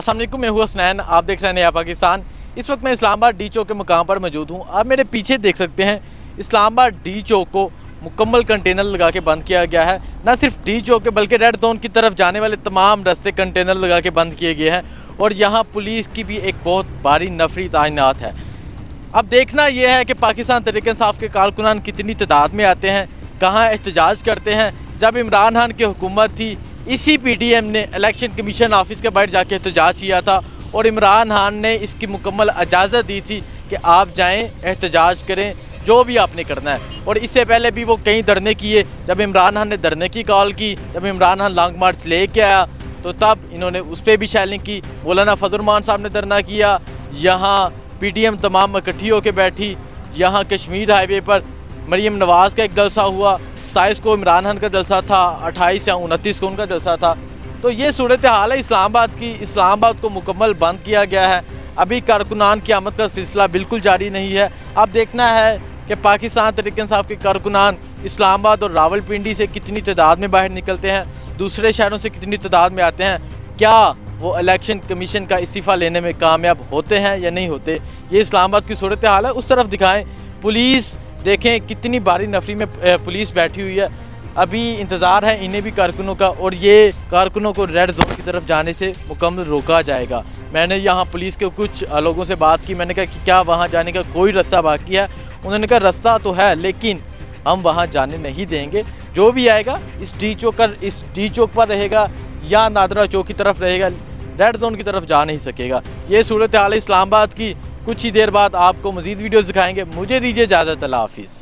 अस्सलाम वालेकुम, मैं हूं हसनैन। आप देख रहे हैं नया पाकिस्तान। इस वक्त मैं इस्लामाबाद डी चौक के मुकाम पर मौजूद हूं। आप मेरे पीछे देख सकते हैं, इस्लामाबाद डी चौक को मुकम्मल कंटेनर लगा के बंद किया गया है। ना सिर्फ डी चौक के बल्कि रेड जोन की तरफ जाने वाले तमाम रास्ते कंटेनर लगा के बंद किए गए हैं और यहाँ पुलिस की भी एक बहुत भारी नफरी तैनात है। अब देखना यह है कि पाकिस्तान तहरीक-ए-इंसाफ के कारकुनान कितनी तादाद में आते हैं, कहाँ एहतजाज करते हैं। जब इमरान खान की हुकूमत थी, इसी पीडीएम ने इलेक्शन कमीशन ऑफिस के बाहर जाके एहतजाज किया था और इमरान खान ने इसकी मुकम्मल इजाज़त दी थी कि आप जाएं, एहतजाज करें, जो भी आपने करना है। और इससे पहले भी वो कई धरने किए। जब इमरान खान ने धरने की कॉल की, जब इमरान खान लॉन्ग मार्च ले के आया तो तब इन्होंने उस पर भी शैलिंग की। मौलाना फजल रहमान साहब ने धरना किया, यहाँ पीडीएम तमाम इकट्ठी होकर बैठी। यहाँ कश्मीर हाईवे पर मरीम नवाज़ का एक जलसा हुआ, 27 को इमरान खान का जलसा था, 28 या 29 को उनका जलसा था। तो ये सूरत हाल है इस्लामाबाद की। इस्लामाबाद को मुकम्मल बंद किया गया है। अभी कारकुनान की आमद का सिलसिला बिल्कुल जारी नहीं है। अब देखना है कि पाकिस्तान तहरीक-ए-इंसाफ के कारकुनान इस्लामाबाद और रावलपिंडी से कितनी तादाद में बाहर निकलते हैं, दूसरे शहरों से कितनी तादाद में आते हैं, क्या वो इलेक्शन कमीशन का इस्तीफ़ा लेने में कामयाब होते हैं या नहीं होते। ये इस्लामाबाद की सूरत हाल है। उस तरफ दिखाएं, पुलिस देखें कितनी भारी नफरी में पुलिस बैठी हुई है। अभी इंतज़ार है इन्हें भी कारकुनों का, और ये कारकुनों को रेड जोन की तरफ जाने से मुकम्मल रोका जाएगा। मैंने यहाँ पुलिस के कुछ लोगों से बात की। मैंने कहा कि क्या वहाँ जाने का कोई रास्ता बाकी है। उन्होंने कहा रास्ता तो है, लेकिन हम वहाँ जाने नहीं देंगे। जो भी आएगा इस डी चौक पर रहेगा या नादरा चौक की तरफ रहेगा, रेड जोन की तरफ जा नहीं सकेगा। ये सूरत हाल है इस्लामाबाद की। कुछ ही देर बाद आपको मज़ीद वीडियोज़ दिखाएंगे। मुझे दीजिए इजाज़त, अल्लाह हाफिज़।